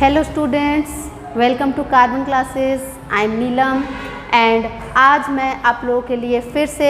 Hello students, welcome to carbon classes. I am Neelam and आज मैं आप लोगों के लिए फिर से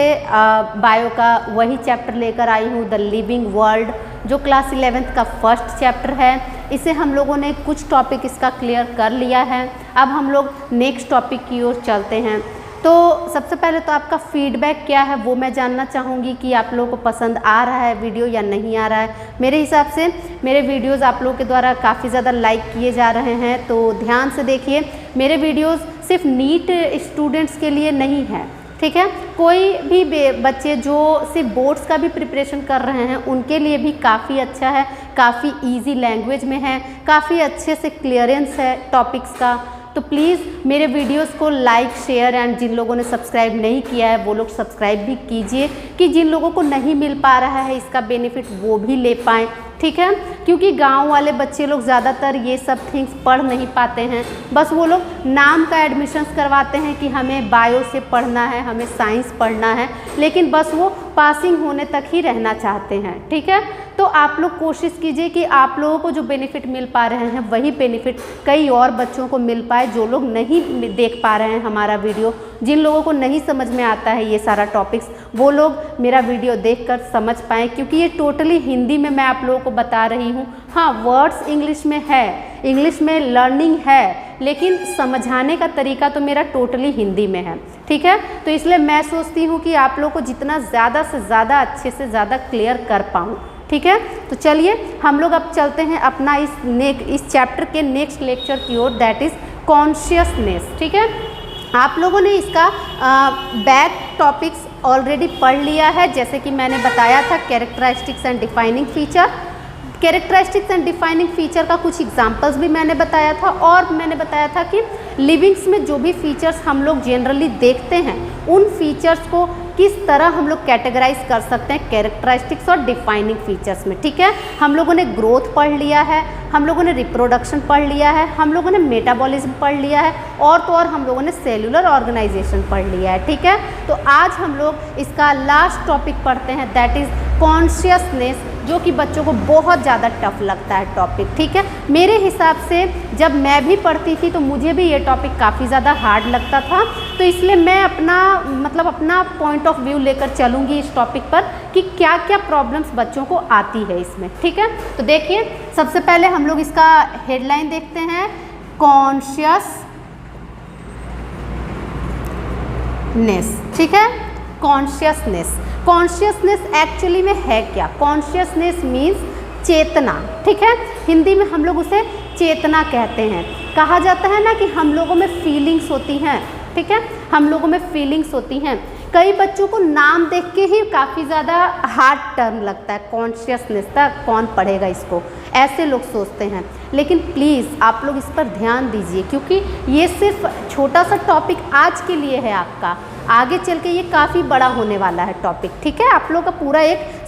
बायो का वही चैप्टर लेकर आई हूँ, द लिविंग वर्ल्ड, जो क्लास 11th का फर्स्ट चैप्टर है। इसे हम लोगों ने कुछ टॉपिक इसका क्लियर कर लिया है। अब हम लोग नेक्स्ट टॉपिक की ओर चलते हैं। तो सबसे पहले तो आपका फीडबैक क्या है वो मैं जानना चाहूँगी कि आप लोगों को पसंद आ रहा है वीडियो या नहीं आ रहा है। मेरे हिसाब से मेरे वीडियोज़ आप लोगों के द्वारा काफ़ी ज़्यादा लाइक किए जा रहे हैं, तो ध्यान से देखिए। मेरे वीडियोज़ सिर्फ नीट स्टूडेंट्स के लिए नहीं है, ठीक है। कोई भी बच्चे जो सिर्फ बोर्ड्स का भी प्रिपरेशन कर रहे हैं उनके लिए भी काफ़ी अच्छा है, काफ़ी ईजी लैंग्वेज में है, काफ़ी अच्छे से क्लियरेंस है टॉपिक्स का। तो प्लीज़ मेरे वीडियोस को लाइक शेयर एंड जिन लोगों ने सब्सक्राइब नहीं किया है वो लोग सब्सक्राइब भी कीजिए कि जिन लोगों को नहीं मिल पा रहा है इसका बेनिफिट वो भी ले पाएँ, ठीक है। क्योंकि गांव वाले बच्चे लोग ज़्यादातर ये सब थिंग्स पढ़ नहीं पाते हैं, बस वो लोग नाम का एडमिशन्स करवाते हैं कि हमें बायो से पढ़ना है, हमें साइंस पढ़ना है, लेकिन बस वो पासिंग होने तक ही रहना चाहते हैं, ठीक है। तो आप लोग कोशिश कीजिए कि आप लोगों को जो बेनिफिट मिल पा रहे हैं वही बेनिफिट कई और बच्चों को मिल पाए जो लोग नहीं देख पा रहे हैं हमारा वीडियो। जिन लोगों को नहीं समझ में आता है ये सारा टॉपिक्स, वो लोग मेरा वीडियो देखकर समझ पाएँ, क्योंकि ये टोटली हिंदी में मैं आप लोगों को बता रही हूँ। हाँ, वर्ड्स इंग्लिश में है, इंग्लिश में लर्निंग है, लेकिन समझाने का तरीका तो मेरा टोटली हिंदी में है, ठीक है। तो इसलिए मैं सोचती हूँ कि आप लोगों को जितना ज़्यादा से ज़्यादा अच्छे से ज़्यादा क्लियर कर पाऊँ, ठीक है। तो चलिए हम लोग अब चलते हैं अपना इस चैप्टर के नेक्स्ट लेक्चर की ओर, दैट इज़ कॉन्शियसनेस, ठीक है। आप लोगों ने इसका बैक टॉपिक्स ऑलरेडी पढ़ लिया है, जैसे कि मैंने बताया था characteristics and defining feature. Characteristics and defining feature का कुछ एग्जांपल्स भी मैंने बताया था, और मैंने बताया था कि लिविंग्स में जो भी फीचर्स हम लोग जनरली देखते हैं उन फीचर्स को किस तरह हम लोग कैटेगराइज कर सकते हैं कैरेक्टरिस्टिक्स और डिफाइनिंग फीचर्स में, ठीक है। हम लोगों ने ग्रोथ पढ़ लिया है, हम लोगों ने रिप्रोडक्शन पढ़ लिया है, हम लोगों ने मेटाबॉलिज्म पढ़ लिया है, और तो और हम लोगों ने सेलुलर ऑर्गेनाइजेशन पढ़ लिया है, ठीक है। तो आज हम लोग इसका लास्ट टॉपिक पढ़ते हैं, दैट इज़ कॉन्शियसनेस, जो कि बच्चों को बहुत ज़्यादा टफ लगता है टॉपिक, ठीक है। मेरे हिसाब से जब मैं भी पढ़ती थी तो मुझे भी ये टॉपिक काफ़ी ज़्यादा हार्ड लगता था, तो इसलिए मैं अपना पॉइंट ऑफ व्यू लेकर चलूँगी इस टॉपिक पर कि क्या क्या प्रॉब्लम्स बच्चों को आती है इसमें, ठीक है। तो देखिए, सबसे पहले हम लोग इसका हेडलाइन देखते हैं, कॉन्शियसनेस, ठीक है। कॉन्शियसनेस एक्चुअली में है क्या? कॉन्शियसनेस मीन्स चेतना, ठीक है। हिंदी में हम लोग उसे चेतना कहते हैं। कहा जाता है ना कि हम लोगों में फीलिंग्स होती हैं, ठीक है, हम लोगों में फीलिंग्स होती हैं। कई बच्चों को नाम देख के ही काफ़ी ज़्यादा हार्ड टर्म लगता है, कॉन्शियसनेस तक कौन पढ़ेगा इसको, ऐसे लोग सोचते हैं। लेकिन प्लीज़ आप लोग इस पर ध्यान दीजिए, क्योंकि ये सिर्फ छोटा सा टॉपिक आज के लिए है आपका, आगे चल के ये काफ़ी बड़ा होने वाला है टॉपिक, ठीक है। आप लोग का पूरा एक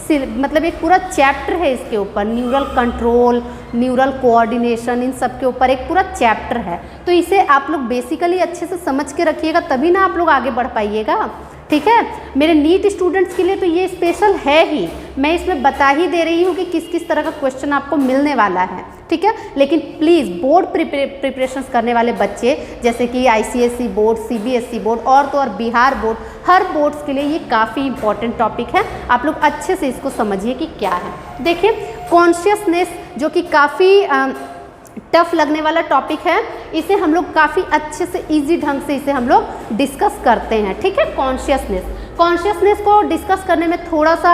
पूरा चैप्टर है इसके ऊपर, न्यूरल कंट्रोल, न्यूरल कोऑर्डिनेशन, इन सब के ऊपर एक पूरा चैप्टर है। तो इसे आप लोग बेसिकली अच्छे से समझ के रखिएगा, तभी ना आप लोग आगे बढ़ पाइएगा, ठीक है। मेरे नीट स्टूडेंट्स के लिए तो ये स्पेशल है ही, मैं इसमें बता ही दे रही हूँ कि किस किस तरह का क्वेश्चन आपको मिलने वाला है, ठीक है। लेकिन प्लीज़ बोर्ड प्रिपरेशंस करने वाले बच्चे, जैसे कि ICSE बोर्ड, CBSE बोर्ड, और तो और बिहार बोर्ड, हर बोर्ड्स के लिए ये काफ़ी इंपॉर्टेंट टॉपिक है। आप लोग अच्छे से इसको समझिए कि क्या है। देखिए, कॉन्शियसनेस जो कि काफ़ी टफ लगने वाला टॉपिक है, इसे हम लोग काफ़ी अच्छे से इजी ढंग से इसे हम लोग डिस्कस करते हैं, ठीक है। कॉन्शियसनेस को डिस्कस करने में थोड़ा सा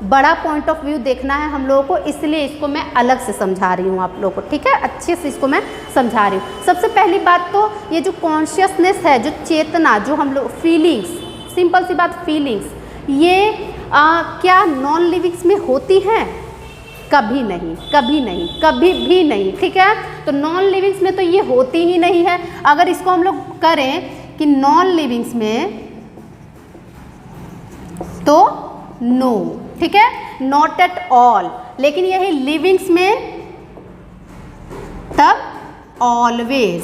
बड़ा पॉइंट ऑफ व्यू देखना है हम लोगों को, इसलिए इसको मैं अलग से समझा रही हूँ आप लोगों को, ठीक है। अच्छे से इसको मैं समझा रही हूँ। सबसे पहली बात तो ये जो कॉन्शियसनेस है, जो चेतना, जो हम लोग फीलिंग्स, सिंपल सी बात फीलिंग्स, ये क्या नॉन लिविंग्स में होती हैं? कभी नहीं, कभी नहीं, कभी भी नहीं, ठीक है। तो नॉन लिविंग्स में तो ये होती ही नहीं है। अगर इसको हम लोग करें कि नॉन लिविंग्स में, तो नो, ठीक है, नॉट एट ऑल। लेकिन यही लिविंग्स में तब ऑलवेज,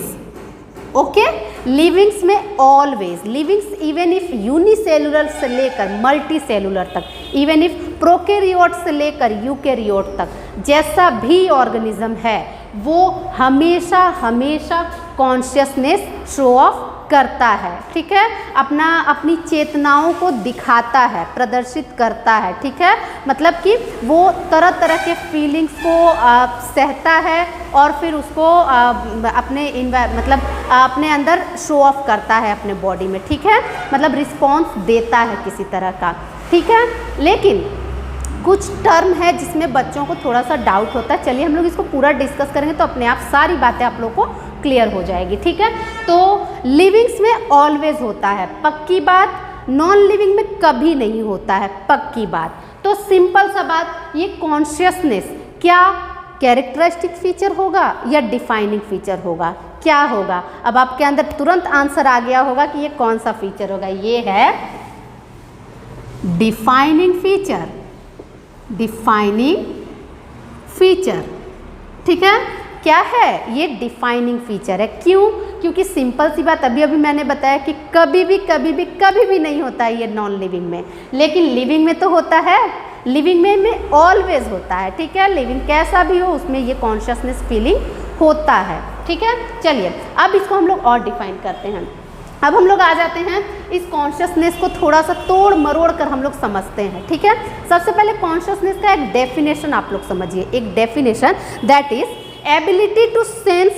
ओके। लिविंग्स में always, livings even if unicellular से लेकर मल्टी सेलुलर तक, इवन इफ प्रोकैरियोट से लेकर यूकैरियोट तक, जैसा भी ऑर्गेनिज्म है वो हमेशा हमेशा कॉन्शियसनेस शो ऑफ करता है, ठीक है, अपनी चेतनाओं को दिखाता है, प्रदर्शित करता है, ठीक है, मतलब कि वो तरह तरह के फीलिंग्स को सहता है और फिर उसको अपने अंदर शो ऑफ करता है अपने बॉडी में, ठीक है, मतलब रिस्पॉन्स देता है किसी तरह का, ठीक है। लेकिन कुछ टर्म है जिसमें बच्चों को थोड़ा सा डाउट होता है, चलिए हम लोग इसको पूरा डिस्कस करेंगे तो अपने आप सारी बातें आप लोग को क्लियर हो जाएगी, ठीक है। तो लिविंग्स में ऑलवेज होता है, पक्की बात, नॉन लिविंग में कभी नहीं होता है, पक्की बात। तो सिंपल सा बात, ये कॉन्शियसनेस क्या कैरेक्टरिस्टिक फीचर होगा या डिफाइनिंग फीचर होगा, क्या होगा? अब आपके अंदर तुरंत आंसर आ गया होगा कि ये कौन सा फीचर होगा, ये है डिफाइनिंग फीचर, डिफाइनिंग फीचर, ठीक है। क्या है ये? डिफाइनिंग फीचर है। क्यों? क्योंकि सिंपल सी बात, अभी मैंने बताया कि कभी भी नहीं होता है ये नॉन लिविंग में, लेकिन लिविंग में तो होता है, लिविंग में ऑलवेज होता है, ठीक है। लिविंग कैसा भी हो उसमें ये कॉन्शियसनेस फीलिंग होता है, ठीक है। चलिए अब इसको हम लोग और डिफाइन करते हैं। अब हम लोग आ जाते हैं इस कॉन्शियसनेस को थोड़ा सा तोड़ मरोड़ कर हम लोग समझते हैं, ठीक है। सबसे पहले कॉन्शियसनेस का एक डेफिनेशन आप लोग समझिए, एक definition, that is ability to sense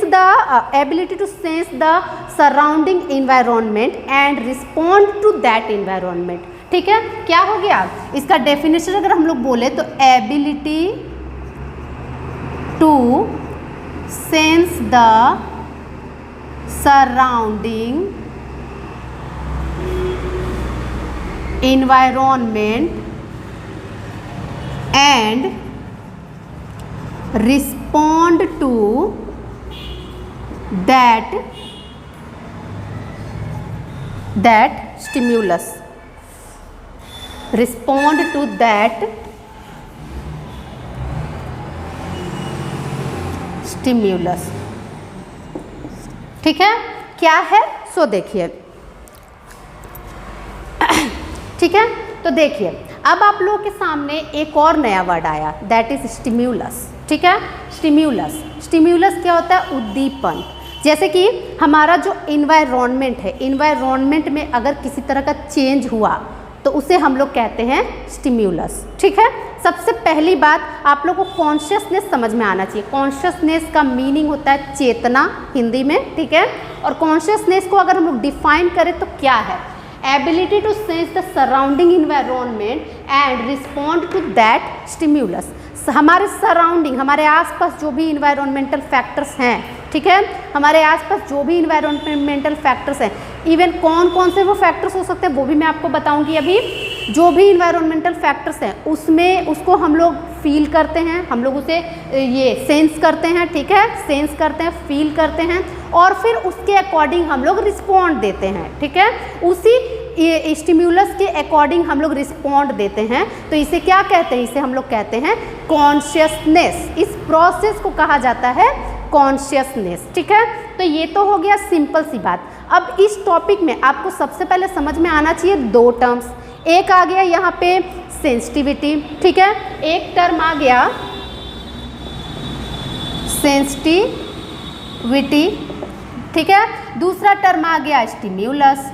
the surrounding environment and respond to that environment, ठीक है। क्या हो गया इसका डेफिनेशन अगर हम लोग बोले तो ability to sense the surrounding environment and respond to that stimulus, respond to that stimulus, ठीक है। क्या है सो देखिए, ठीक है। तो देखिए अब आप लोगों के सामने एक और नया वर्ड आया, दैट इज स्टिम्युलस, ठीक है। स्टिम्युलस, स्टिम्युलस क्या होता है? उद्दीपन। जैसे कि हमारा जो इन्वायरमेंट है, इन्वायरमेंट में अगर किसी तरह का चेंज हुआ तो उसे हम लोग कहते हैं स्टिम्युलस, ठीक है। सबसे पहली बात आप लोग को कॉन्शियसनेस समझ में आना चाहिए। कॉन्शियसनेस का मीनिंग होता है चेतना हिंदी में, ठीक है। और कॉन्शियसनेस को अगर हम लोग डिफाइन करें तो क्या है? Ability to sense the surrounding environment and respond to that stimulus. हमारे सराउंडिंग, हमारे आसपास जो भी इन्वायरमेंटल फैक्टर्स हैं, ठीक है, हमारे आसपास जो भी इन्वायरमेंटल फैक्टर्स हैं, इवन कौन कौन से वो फैक्टर्स हो सकते हैं वो भी मैं आपको बताऊंगी अभी। जो भी इन्वायरमेंटल फैक्टर्स हैं उसमें उसको हम लोग फील करते हैं, हम लोग उसे ये सेंस करते हैं, ठीक है, सेंस करते हैं, फील करते हैं और फिर उसके अकॉर्डिंग हम लोग रिस्पॉन्ड देते हैं, ठीक है। उसी स्टिम्युलस के अकॉर्डिंग हम लोग रिस्पॉन्ड देते हैं, तो इसे क्या कहते हैं? इसे हम लोग कहते हैं कॉन्शियसनेस। इस प्रोसेस को कहा जाता है कॉन्शियसनेस, ठीक है। तो ये तो हो गया सिंपल सी बात। अब इस टॉपिक में आपको सबसे पहले समझ में आना चाहिए दो टर्म्स। एक आ गया यहाँ पे सेंसिटिविटी, ठीक है, एक टर्म आ गया सेंसिटिविटी, ठीक है, दूसरा टर्म आ गया स्टिम्युलस,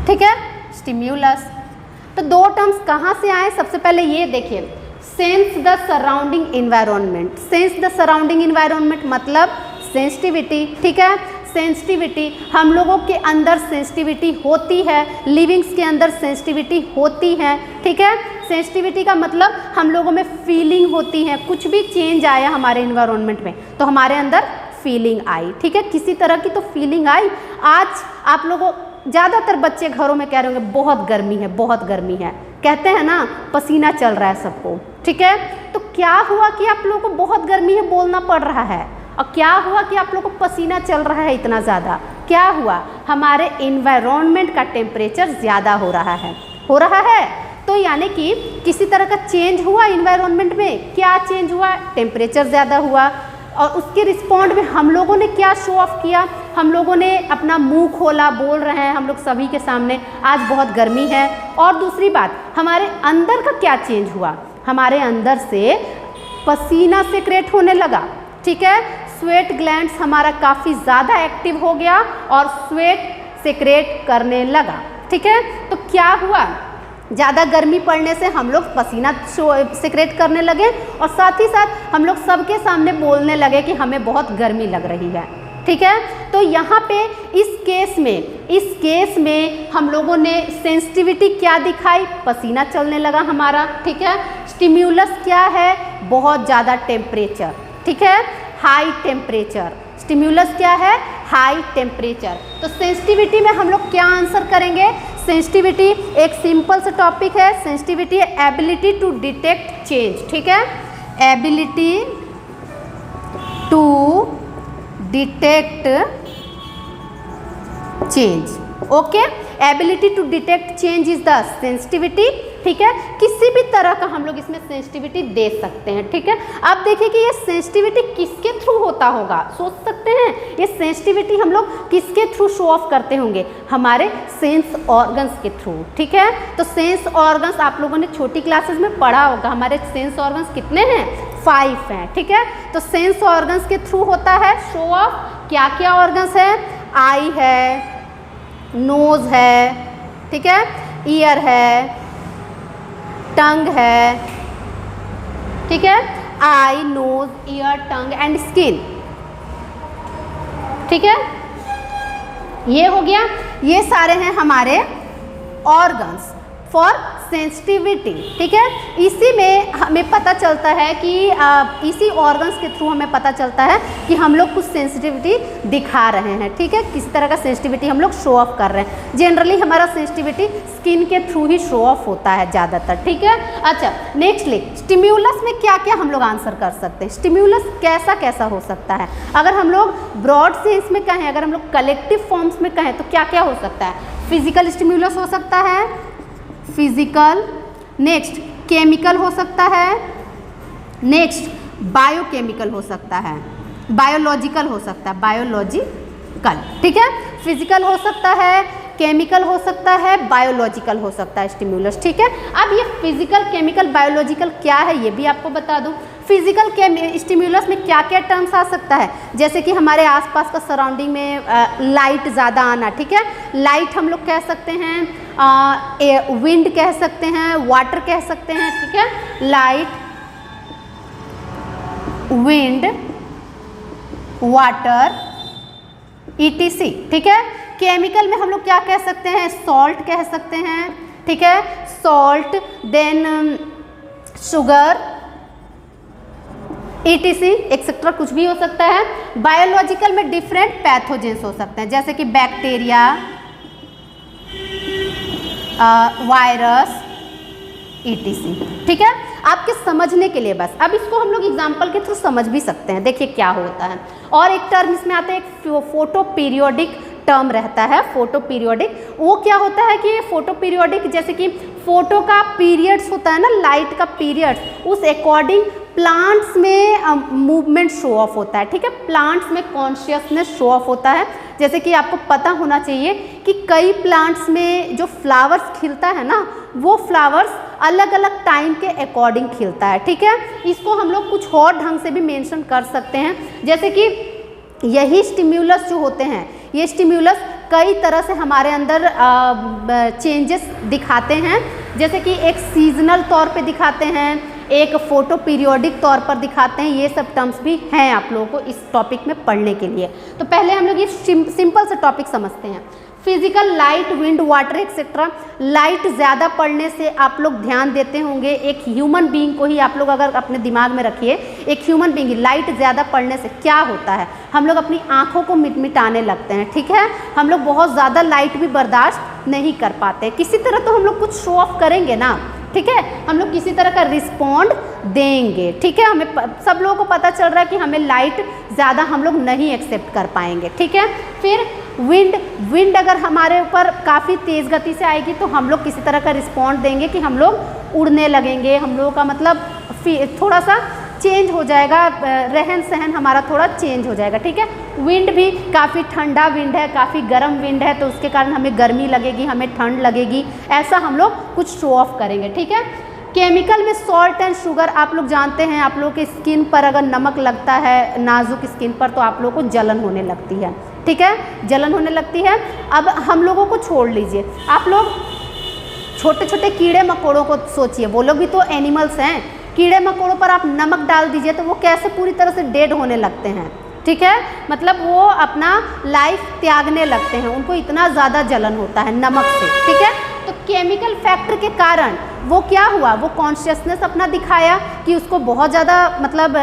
ठीक है, स्टिम्युलस। तो दो टर्म्स कहाँ से आए? सबसे पहले ये देखिए, sense the surrounding environment. Sense the surrounding environment मतलब सेंसिटिविटी, ठीक है। सेंसिटिविटी, हम लोगों के अंदर सेंसिटिविटी होती है, लिविंग्स के अंदर सेंसिटिविटी होती है, ठीक है। सेंसिटिविटी का मतलब हम लोगों में फीलिंग होती है, कुछ भी चेंज आया हमारे इन्वायरमेंट में तो हमारे अंदर फीलिंग आई, ठीक है, किसी तरह की तो फीलिंग आई। आज आप लोगों, ज़्यादातर बच्चे घरों में कह रहे होंगे बहुत गर्मी है, बहुत गर्मी है, कहते हैं ना, पसीना चल रहा है सबको, ठीक है। तो क्या हुआ कि आप लोगों को बहुत गर्मी है बोलना पड़ रहा है, और क्या हुआ कि आप लोगों को पसीना चल रहा है इतना ज़्यादा? क्या हुआ? हमारे इन्वायरमेंट का टेम्परेचर ज़्यादा हो रहा है, हो रहा है। तो यानी कि किसी तरह का चेंज हुआ इन्वायरमेंट में। क्या चेंज हुआ? टेम्परेचर ज़्यादा हुआ, और उसके रिस्पॉन्ड में हम लोगों ने क्या शो ऑफ किया? हम लोगों ने अपना मुंह खोला, बोल रहे हैं हम लोग सभी के सामने आज बहुत गर्मी है। और दूसरी बात, हमारे अंदर का क्या चेंज हुआ? हमारे अंदर से पसीना सेक्रेट होने लगा, ठीक है। स्वेट ग्लैंड्स हमारा काफ़ी ज़्यादा एक्टिव हो गया और स्वेट सेक्रेट करने लगा, ठीक है। तो क्या हुआ, ज़्यादा गर्मी पड़ने से हम लोग पसीना सेक्रेट करने लगे और साथ ही साथ हम लोग सबके सामने बोलने लगे कि हमें बहुत गर्मी लग रही है, ठीक है। तो यहाँ पे इस केस में हम लोगों ने सेंसिटिविटी क्या दिखाई, पसीना चलने लगा हमारा, ठीक है। स्टिम्युलस क्या है, बहुत ज़्यादा टेम्परेचर, ठीक है, हाई टेम्परेचर। स्टिम्युलस क्या है, हाई टेम्परेचर। तो सेंसिटिविटी में हम लोग क्या आंसर करेंगे, सेंसिटिविटी एक सिंपल सा टॉपिक है। Sensitivity ability to detect change, ठीक है, ability to detect change, okay. Ability to detect change is the sensitivity, ठीक है। किसी भी तरह का हम लोग इसमें सेंसिटिविटी दे सकते हैं, ठीक है। अब देखिए कि ये सेंसिटिविटी किसके थ्रू होता होगा, सोच सकते हैं ये सेंसिटिविटी हम लोग किसके थ्रू शो ऑफ करते होंगे, हमारे सेंस ऑर्गन्स के थ्रू, ठीक है। तो सेंस ऑर्गन्स आप लोगों ने छोटी क्लासेस में पढ़ा होगा, हमारे सेंस ऑर्गन्स कितने हैं, 5 हैं, ठीक है। तो सेंस ऑर्गन्स के थ्रू होता है शो ऑफ। क्या क्या ऑर्गन्स है, आई है, नोज है, ठीक है, ईयर है, टंग है, ठीक है, eye, nose, ear, tongue and skin, ठीक है। ये हो गया, ये सारे हैं हमारे ऑर्गन्स फॉर सेंसिटिविटी, ठीक है। इसी में हमें पता चलता है कि इसी ऑर्गन्स के थ्रू हमें पता चलता है कि हम लोग कुछ सेंसिटिविटी दिखा रहे हैं, ठीक है, किस तरह का सेंसिटिविटी हम लोग शो ऑफ कर रहे हैं। जनरली हमारा सेंसिटिविटी स्किन के थ्रू ही शो ऑफ होता है ज़्यादातर, ठीक है। अच्छा, नेक्स्टली स्टिम्युलस में क्या क्या हम लोग आंसर कर सकते हैं, स्टिम्युलस कैसा कैसा हो सकता है। अगर हम लोग ब्रॉड सेंस में कहें, अगर हम लोग कलेक्टिव फॉर्म्स में कहें तो क्या क्या हो सकता है, फिजिकल स्टिम्युलस हो सकता है, फिजिकल, नेक्स्ट केमिकल हो सकता है, नेक्स्ट बायोकेमिकल हो सकता है, बायोलॉजिकल हो सकता है, बायोलॉजिकल, ठीक है। फिजिकल हो सकता है, केमिकल हो सकता है, बायोलॉजिकल हो सकता है स्टिम्युलस, ठीक है। अब ये फिजिकल, केमिकल, बायोलॉजिकल क्या है ये भी आपको बता दूं। फिजिकल स्टिम्युलस में क्या क्या टर्म्स आ सकता है, जैसे कि हमारे आसपास का सराउंडिंग में लाइट ज़्यादा आना, ठीक है। लाइट हम लोग कह सकते हैं, विंड कह सकते हैं, वाटर कह सकते हैं, ठीक है। लाइट, विंड, वाटर, ETC, ठीक है। केमिकल में हम लोग क्या कह सकते हैं, सॉल्ट कह सकते हैं, ठीक है, salt, then sugar, ETC etcetera कुछ भी हो सकता है। बायोलॉजिकल में डिफरेंट पैथोजेंस हो सकते हैं, जैसे कि बैक्टीरिया, वायरस, ETC, ठीक है। आपके समझने के लिए बस, अब इसको हम लोग एग्जाम्पल के थ्रू समझ भी सकते हैं, देखिए क्या होता है। और एक टर्म इसमें आता है, एक फोटो पीरियोडिक टर्म रहता है, फोटो पीरियोडिक। वो क्या होता है कि फोटो पीरियोडिक, जैसे कि फोटो का पीरियड्स होता है ना, लाइट का पीरियड्स, उस अकॉर्डिंग प्लांट्स में मूवमेंट शो ऑफ होता है, ठीक है। प्लांट्स में कॉन्शियसनेस शो ऑफ होता है। जैसे कि आपको पता होना चाहिए कि कई प्लांट्स में जो फ्लावर्स खिलता है ना, वो फ्लावर्स अलग अलग टाइम के अकॉर्डिंग खिलता है, ठीक है। इसको हम लोग कुछ और ढंग से भी मेंशन कर सकते हैं, जैसे कि यही स्टिम्युलस जो होते हैं, ये स्टिम्युलस कई तरह से हमारे अंदर चेंजेस दिखाते हैं, जैसे कि एक सीजनल तौर पे दिखाते हैं, एक फोटो पीरियोडिक तौर पर दिखाते हैं। ये सब टर्म्स भी हैं आप लोगों को इस टॉपिक में पढ़ने के लिए। तो पहले हम लोग ये सिंपल सा टॉपिक समझते हैं। Physical, light, wind, water etcetera. Light ज़्यादा पड़ने से आप लोग ध्यान देते होंगे, एक ह्यूमन बीइंग को ही आप लोग अगर अपने दिमाग में रखिए, एक ह्यूमन बीइंग, लाइट ज़्यादा पड़ने से क्या होता है, हम लोग अपनी आँखों को मिटाने लगते हैं, ठीक है। हम लोग बहुत ज़्यादा लाइट भी बर्दाश्त नहीं कर पाते, किसी तरह तो हम लोग कुछ शो ऑफ करेंगे ना, ठीक है, हम लोग किसी तरह का रिस्पॉन्ड देंगे, ठीक है। हमें सब लोगों को पता चल रहा है कि हमें लाइट ज़्यादा हम लोग नहीं एक्सेप्ट कर पाएंगे, ठीक है। फिर विंड अगर हमारे ऊपर काफ़ी तेज़ गति से आएगी तो हम लोग किसी तरह का रिस्पॉन्ड देंगे कि हम लोग उड़ने लगेंगे, हम लोगों का मतलब थोड़ा सा चेंज हो जाएगा, रहन सहन हमारा थोड़ा चेंज हो जाएगा, ठीक है। विंड भी काफ़ी ठंडा विंड है, काफ़ी गर्म विंड है, तो उसके कारण हमें गर्मी लगेगी, हमें ठंड लगेगी, ऐसा हम लोग कुछ शो ऑफ करेंगे, ठीक है। केमिकल में सॉल्ट एंड शुगर आप लोग जानते हैं, आप लोगों की स्किन पर अगर नमक लगता है नाजुक स्किन पर तो आप लोगों को जलन होने लगती है, ठीक है, जलन होने लगती है। अब हम लोगों को छोड़ लीजिए, आप लोग छोटे छोटे कीड़े मकोड़ों को सोचिए, वो लोग भी तो एनिमल्स हैं। कीड़े मकोड़ों पर आप नमक डाल दीजिए तो वो कैसे पूरी तरह से डेड होने लगते हैं, ठीक है, मतलब वो अपना लाइफ त्यागने लगते हैं, उनको इतना ज़्यादा जलन होता है नमक से, ठीक है। तो केमिकल फैक्टर के कारण वो क्या हुआ, वो कॉन्शियसनेस अपना दिखाया कि उसको बहुत ज़्यादा मतलब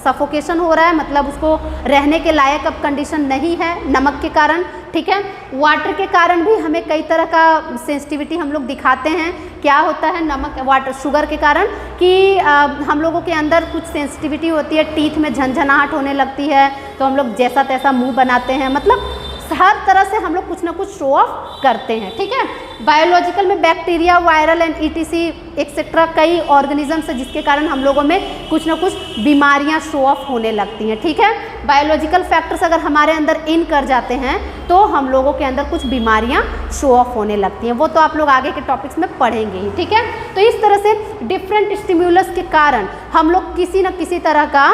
सफोकेशन हो रहा है, मतलब उसको रहने के लायक अब कंडीशन नहीं है नमक के कारण, ठीक है। वाटर के कारण भी हमें कई तरह का सेंसिटिविटी हम लोग दिखाते हैं। क्या होता है नमक वाटर शुगर के कारण कि हम लोगों के अंदर कुछ सेंसिटिविटी होती है, टीथ में झनझनाहट होने लगती है, तो हम लोग जैसा तैसा मुंह बनाते हैं, मतलब हर तरह से हम लोग कुछ ना कुछ शो ऑफ करते हैं, ठीक है। बायोलॉजिकल में bacteria, viral and etc etcetera कई ऑर्गेनिजम्स है जिसके कारण हम लोगों में कुछ ना कुछ बीमारियां शो ऑफ होने लगती हैं, ठीक है। बायोलॉजिकल फैक्टर्स अगर हमारे अंदर इन कर जाते हैं तो हम लोगों के अंदर कुछ बीमारियां शो ऑफ होने लगती हैं, वो तो आप लोग आगे के टॉपिक्स में पढ़ेंगे ही, ठीक है। तो इस तरह से डिफरेंट स्टिम्युलस के कारण हम लोग किसी न किसी तरह का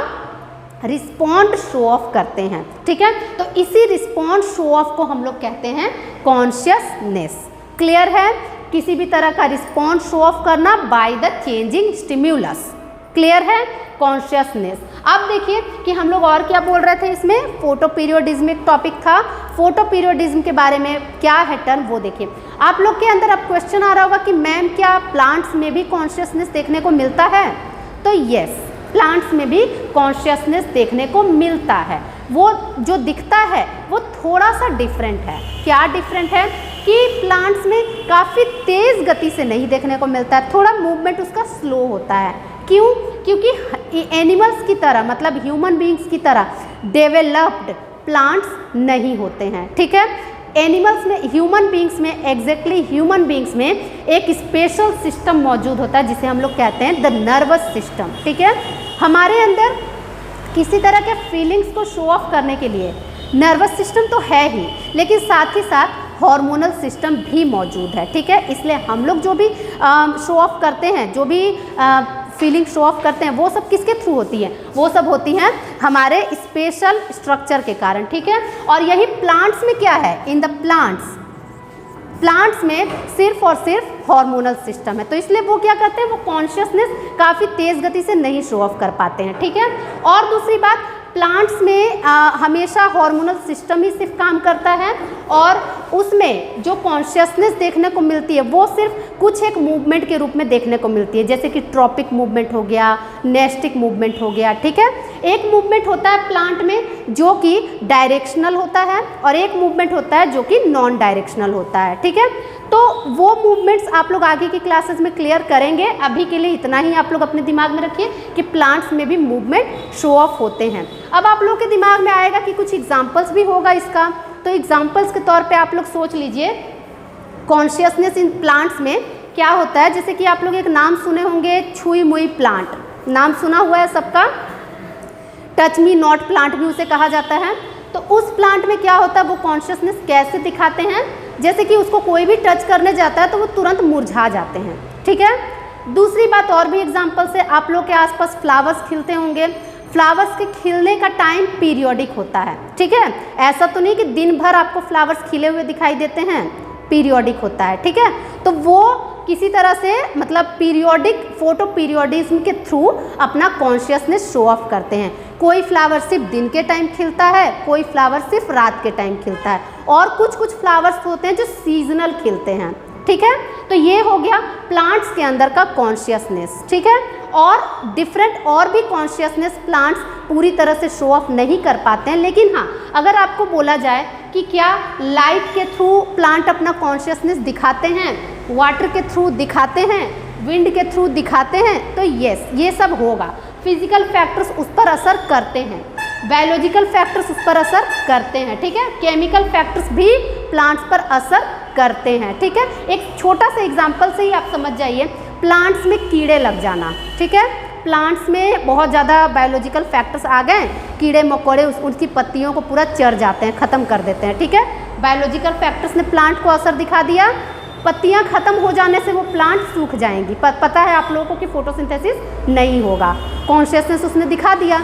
रिस्पॉन्ड शो ऑफ करते हैं, ठीक है। तो इसी रिस्पॉन्ड शो ऑफ को हम लोग कहते हैं कॉन्शियसनेस। क्लियर है, किसी भी तरह का रिस्पॉन्ड शो ऑफ करना by the changing stimulus, clear है, कॉन्शियसनेस। अब देखिए कि हम लोग और क्या बोल रहे थे, इसमें फोटो पीरियोडिज्म एक टॉपिक था। फोटो पीरियोडिज्म के बारे में क्या है टर्म वो देखिए। आप लोग के अंदर अब क्वेश्चन आ रहा होगा कि मैम क्या प्लांट्स में भी कॉन्शियसनेस देखने को मिलता है, तो यस, प्लांट्स में भी कॉन्शियसनेस देखने को मिलता है। वो जो दिखता है वो थोड़ा सा डिफरेंट है। क्या डिफरेंट है कि प्लांट्स में काफ़ी तेज़ गति से नहीं देखने को मिलता है, थोड़ा मूवमेंट उसका स्लो होता है। क्यों? क्योंकि एनिमल्स की तरह मतलब ह्यूमन बींग्स की तरह डेवलप्ड प्लांट्स नहीं होते हैं, ठीक है। एनिमल्स में, ह्यूमन बींग्स में, एग्जैक्टली ह्यूमन बींग्स में एक स्पेशल सिस्टम मौजूद होता है जिसे हम लोग कहते हैं द नर्वस सिस्टम, ठीक है। हमारे अंदर किसी तरह के फीलिंग्स को शो ऑफ करने के लिए नर्वस सिस्टम तो है ही, लेकिन साथ ही साथ हार्मोनल सिस्टम भी मौजूद है, ठीक है। इसलिए हम लोग जो भी शो ऑफ करते हैं, जो भी फीलिंग शो ऑफ करते हैं, वो सब किसके थ्रू होती है, वो सब होती हैं हमारे स्पेशल स्ट्रक्चर के कारण, ठीक है। और यही प्लांट्स में क्या है, इन द प्लांट्स में सिर्फ और सिर्फ हार्मोनल सिस्टम है, तो इसलिए वो क्या करते हैं, वो कॉन्शियसनेस काफ़ी तेज़ गति से नहीं शो ऑफ कर पाते हैं, ठीक है। और दूसरी बात, प्लांट्स में हमेशा हार्मोनल सिस्टम ही सिर्फ काम करता है और उसमें जो कॉन्शियसनेस देखने को मिलती है वो सिर्फ कुछ एक मूवमेंट के रूप में देखने को मिलती है, जैसे कि ट्रॉपिक मूवमेंट हो गया, नेस्टिक मूवमेंट हो गया, ठीक है। एक मूवमेंट होता है प्लांट में जो कि डायरेक्शनल होता है और एक मूवमेंट होता है जो कि नॉन डायरेक्शनल होता है, ठीक है। तो वो मूवमेंट्स आप लोग आगे की क्लासेस में क्लियर करेंगे। अभी के लिए इतना ही आप लोग अपने दिमाग में रखिए कि प्लांट्स में भी मूवमेंट शो ऑफ होते हैं। अब आप लोग के दिमाग में आएगा कि कुछ एग्जाम्पल्स भी होगा इसका, तो एग्जाम्पल्स के तौर पे आप लोग सोच लीजिए कॉन्शियसनेस इन प्लांट्स में क्या होता है। जैसे कि आप लोग एक नाम सुने होंगे, छुई मुई प्लांट, नाम सुना हुआ है सबका, टच मी नॉट प्लांट भी उसे कहा जाता है। तो उस प्लांट में क्या होता है, वो कॉन्शियसनेस कैसे दिखाते हैं, जैसे कि उसको कोई भी टच करने जाता है तो वो तुरंत मुरझा जाते हैं, ठीक है। दूसरी बात और भी एग्जाम्पल से, आप लोग के आसपास फ्लावर्स खिलते होंगे, फ्लावर्स के खिलने का टाइम पीरियोडिक होता है, ठीक है। ऐसा तो नहीं कि दिन भर आपको फ्लावर्स खिले हुए दिखाई देते हैं, पीरियोडिक होता है, ठीक है। तो वो किसी तरह से मतलब पीरियोडिक फोटो पीरियोडिज्म के थ्रू अपना कॉन्शियसनेस शो ऑफ करते हैं। कोई फ्लावर सिर्फ दिन के टाइम खिलता है, कोई फ्लावर सिर्फ रात के टाइम खिलता है, और कुछ कुछ फ्लावर्स होते हैं जो सीजनल खिलते हैं, ठीक है। तो ये हो गया प्लांट्स के अंदर का कॉन्शियसनेस, ठीक है। और डिफरेंट और भी कॉन्शियसनेस प्लांट्स पूरी तरह से शो ऑफ नहीं कर पाते हैं, लेकिन हाँ, अगर आपको बोला जाए कि क्या लाइट के थ्रू प्लांट अपना कॉन्शियसनेस दिखाते हैं, वाटर के थ्रू दिखाते हैं, विंड के थ्रू दिखाते हैं, तो यस, ये सब होगा। फिजिकल फैक्टर्स उस पर असर करते हैं, बायोलॉजिकल फैक्टर्स उस पर असर करते हैं, ठीक है। केमिकल फैक्टर्स भी प्लांट्स पर असर करते हैं, ठीक है। एक छोटा सा एग्जांपल से ही आप समझ जाइए, प्लांट्स में कीड़े लग जाना, ठीक है। प्लांट्स में बहुत ज़्यादा बायोलॉजिकल फैक्टर्स आ गए, कीड़े मकोड़े उनकी पत्तियों को पूरा चर जाते हैं, ख़त्म कर देते हैं, ठीक है। बायोलॉजिकल फैक्टर्स ने प्लांट को असर दिखा दिया, पत्तियां खत्म हो जाने से वो प्लांट सूख जाएंगी। पता है आप लोगों को कि फोटोसिंथेसिस नहीं होगा, कॉन्शियसनेस उसने दिखा दिया।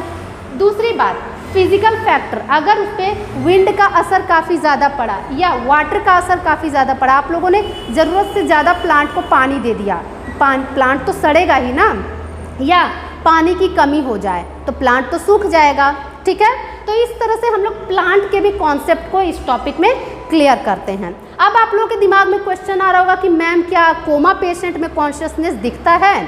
दूसरी बात, फिजिकल फैक्टर, अगर उस पर विंड का असर काफ़ी ज़्यादा पड़ा या वाटर का असर काफ़ी ज़्यादा पड़ा, आप लोगों ने ज़रूरत से ज़्यादा प्लांट को पानी दे दिया, प्लांट तो सड़ेगा ही ना, या पानी की कमी हो जाए तो प्लांट तो सूख जाएगा। ठीक है, तो इस तरह से हम लोग प्लांट के भी कॉन्सेप्ट को इस टॉपिक में क्लियर करते हैं। अब आप लोगों के दिमाग में क्वेश्चन आ रहा होगा कि मैम क्या कोमा पेशेंट में कॉन्शियसनेस दिखता है?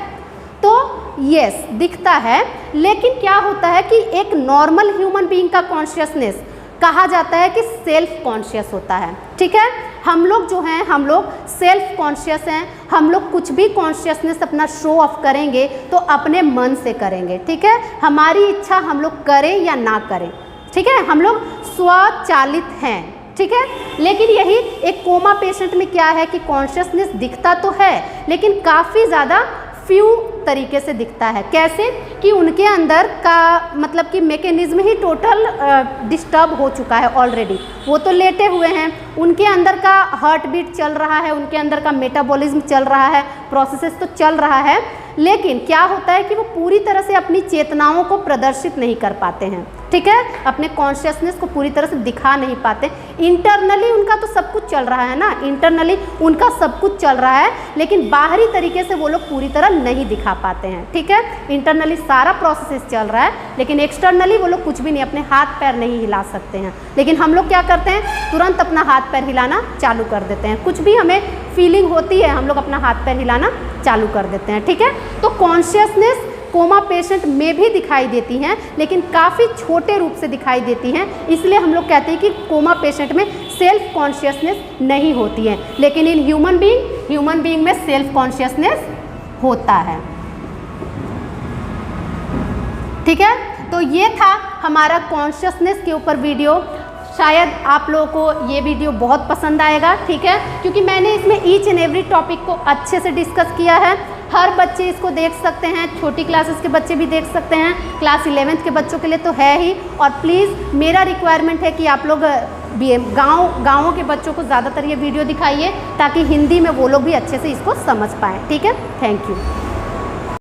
तो यस, दिखता है, लेकिन क्या होता है कि एक नॉर्मल ह्यूमन बीइंग का कॉन्शियसनेस कहा जाता है कि सेल्फ कॉन्शियस होता है। ठीक है, हम लोग जो हैं, हम लोग सेल्फ कॉन्शियस हैं, हम लोग कुछ भी कॉन्शियसनेस अपना शो ऑफ करेंगे तो अपने मन से करेंगे। ठीक है, हमारी इच्छा हम लोग करें या ना करें, ठीक है, हम लोग स्वचालित हैं। ठीक है, लेकिन यही एक कोमा पेशेंट में क्या है कि कॉन्शियसनेस दिखता तो है लेकिन काफ़ी ज़्यादा फ्यू तरीके से दिखता है। कैसे कि उनके अंदर का मतलब कि मैकेनिज्म ही टोटल डिस्टर्ब हो चुका है ऑलरेडी, वो तो लेटे हुए हैं, उनके अंदर का हार्ट बीट चल रहा है, उनके अंदर का मेटाबॉलिज्म चल रहा है, प्रोसेसेस तो चल रहा है, लेकिन क्या होता है कि वो पूरी तरह से अपनी चेतनाओं को प्रदर्शित नहीं कर पाते हैं। ठीक है, अपने कॉन्शियसनेस को पूरी तरह से दिखा नहीं पाते। इंटरनली उनका तो सब कुछ चल रहा है ना, इंटरनली उनका सब कुछ चल रहा है, लेकिन बाहरी तरीके से वो लोग पूरी तरह नहीं दिखा पाते हैं। ठीक है, इंटरनली सारा प्रोसेस चल रहा है लेकिन एक्सटर्नली वो लोग कुछ भी नहीं, अपने हाथ पैर नहीं हिला सकते हैं। लेकिन हम लोग क्या करते हैं, तुरंत अपना हाथ पैर हिलाना चालू कर देते हैं, कुछ भी हमें फीलिंग होती है हम लोग अपना हाथ पैर हिलाना चालू कर देते हैं। ठीक है, तो कॉन्शियसनेस कोमा पेशेंट में भी दिखाई देती हैं लेकिन काफ़ी छोटे रूप से दिखाई देती हैं, इसलिए हम लोग कहते हैं कि कोमा पेशेंट में सेल्फ कॉन्शियसनेस नहीं होती है, लेकिन इन ह्यूमन बीइंग में सेल्फ कॉन्शियसनेस होता है। ठीक है, तो ये था हमारा कॉन्शियसनेस के ऊपर वीडियो। शायद आप लोगों को ये वीडियो बहुत पसंद आएगा। ठीक है, क्योंकि मैंने इसमें ईच एंड एवरी टॉपिक को अच्छे से डिस्कस किया है। हर बच्चे इसको देख सकते हैं, छोटी क्लासेस के बच्चे भी देख सकते हैं, क्लास 11th के बच्चों के लिए तो है ही। और प्लीज़ मेरा रिक्वायरमेंट है कि आप लोग गाँवों के बच्चों को ज़्यादातर ये वीडियो दिखाइए ताकि हिंदी में वो लोग भी अच्छे से इसको समझ पाएँ। ठीक है, थैंक यू।